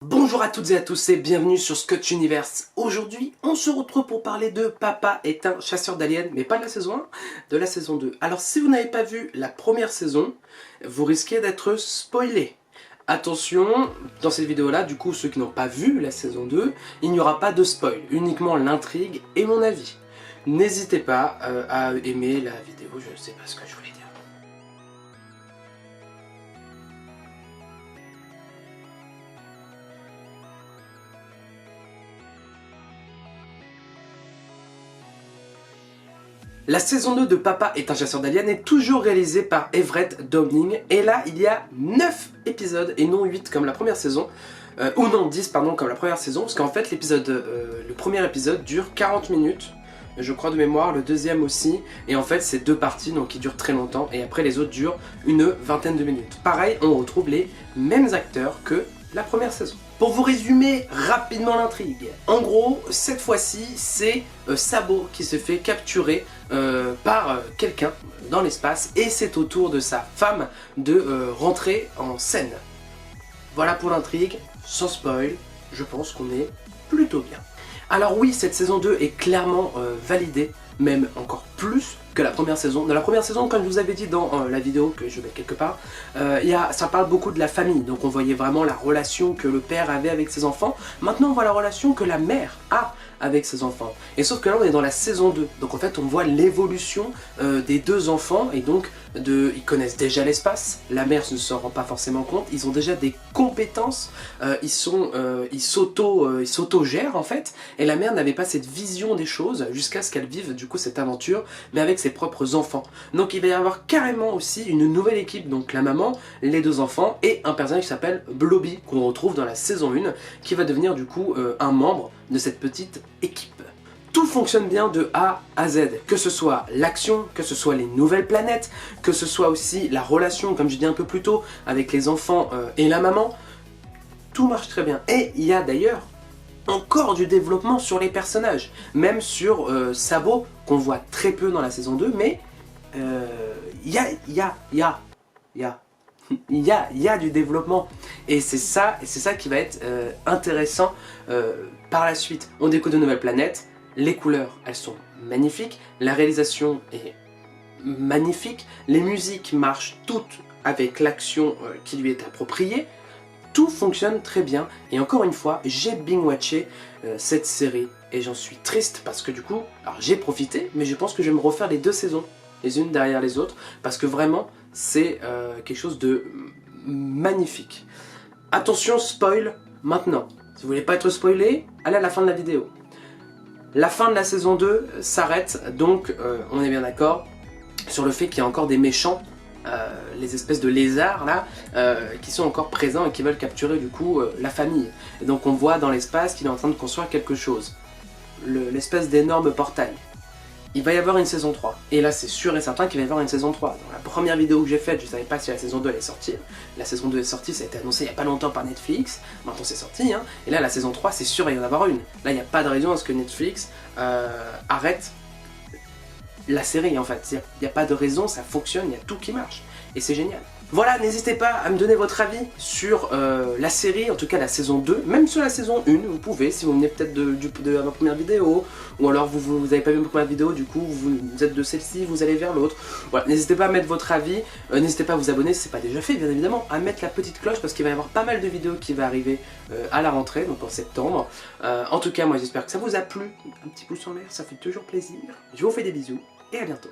Bonjour à toutes et à tous et bienvenue sur Scotch Universe. Aujourd'hui, on se retrouve pour parler de Papa est un chasseur d'aliens, mais pas de la saison 1, de la saison 2. Alors si vous n'avez pas vu la première saison, vous risquez d'être spoilé. Attention, dans cette vidéo-là, du coup, ceux qui n'ont pas vu la saison 2, il n'y aura pas de spoil, uniquement l'intrigue et mon avis. N'hésitez pas à aimer la vidéo, je ne sais pas ce que je voulais dire. La saison 2 de Papa est un chasseur d'aliens est toujours réalisée par Everett Downing et là il y a 9 épisodes et non 8 comme la première saison, ou non 10 pardon comme la première saison parce qu'en fait le premier épisode dure 40 minutes je crois de mémoire, le deuxième aussi et en fait c'est deux parties donc qui durent très longtemps et après les autres durent une vingtaine de minutes. Pareil on retrouve les mêmes acteurs que la première saison. Pour vous résumer rapidement l'intrigue, en gros, cette fois-ci, c'est Sabo qui se fait capturer par quelqu'un dans l'espace et c'est au tour de sa femme de rentrer en scène. Voilà pour l'intrigue, sans spoil, je pense qu'on est plutôt bien. Alors oui, cette saison 2 est clairement validée, même encore plus que la première saison. Dans la première saison, comme je vous avais dit dans la vidéo que je mets quelque part, ça parle beaucoup de la famille. Donc on voyait vraiment la relation que le père avait avec ses enfants. Maintenant on voit la relation que la mère a avec ses enfants. Et sauf que là on est dans la saison 2. Donc en fait on voit l'évolution des deux enfants. Et donc ils connaissent déjà l'espace. La mère ne s'en rend pas forcément compte. Ils ont déjà des compétences. Ils s'auto-gèrent en fait. Et la mère n'avait pas cette vision des choses jusqu'à ce qu'elle vive du coup cette aventure, mais avec ses propres enfants. Donc il va y avoir carrément aussi une nouvelle équipe, donc la maman, les deux enfants et un personnage qui s'appelle Blobby qu'on retrouve dans la saison 1 qui va devenir du coup un membre de cette petite équipe. Tout fonctionne bien de A à Z, que ce soit l'action, que ce soit les nouvelles planètes, que ce soit aussi la relation, comme je dis un peu plus tôt, avec les enfants et la maman. Tout marche très bien. Et il y a d'ailleurs encore du développement sur les personnages, même sur Sabo qu'on voit très peu dans la saison 2, mais il y a du développement et c'est ça qui va être intéressant par la suite. On découvre de nouvelles planètes, les couleurs elles sont magnifiques, la réalisation est magnifique, les musiques marchent toutes avec l'action qui lui est appropriée. Tout fonctionne très bien et encore une fois j'ai binge-watché cette série et j'en suis triste parce que du coup, alors j'ai profité mais je pense que je vais me refaire les deux saisons, les unes derrière les autres parce que vraiment c'est quelque chose de magnifique. Attention spoil maintenant, si vous voulez pas être spoilé, allez à la fin de la vidéo. La fin de la saison 2 s'arrête donc on est bien d'accord sur le fait qu'il y a encore des méchants. Les espèces de lézards là qui sont encore présents et qui veulent capturer du coup la famille. Et donc on voit dans l'espace qu'il est en train de construire quelque chose. L'espèce d'énorme portail. Il va y avoir une saison 3. Et là c'est sûr et certain qu'il va y avoir une saison 3. Dans la première vidéo que j'ai faite, je savais pas si la saison 2 allait sortir. La saison 2 est sortie, ça a été annoncé il n'y a pas longtemps par Netflix. Maintenant c'est sorti hein. Et là la saison 3 c'est sûr il va y en avoir une. Là il n'y a pas de raison à ce que Netflix arrête la série en fait, il n'y a pas de raison, ça fonctionne, il y a tout qui marche et c'est génial. Voilà, n'hésitez pas à me donner votre avis sur la série, en tout cas la saison 2, même sur la saison 1, vous pouvez, si vous venez peut-être de ma première vidéo, ou alors vous n'avez pas vu ma première vidéo, du coup vous êtes de celle-ci, vous allez vers l'autre. Voilà, n'hésitez pas à mettre votre avis, n'hésitez pas à vous abonner si ce n'est pas déjà fait, bien évidemment, à mettre la petite cloche parce qu'il va y avoir pas mal de vidéos qui vont arriver à la rentrée, donc en septembre. En tout cas, moi j'espère que ça vous a plu, un petit pouce en l'air, ça fait toujours plaisir. Je vous fais des bisous et à bientôt.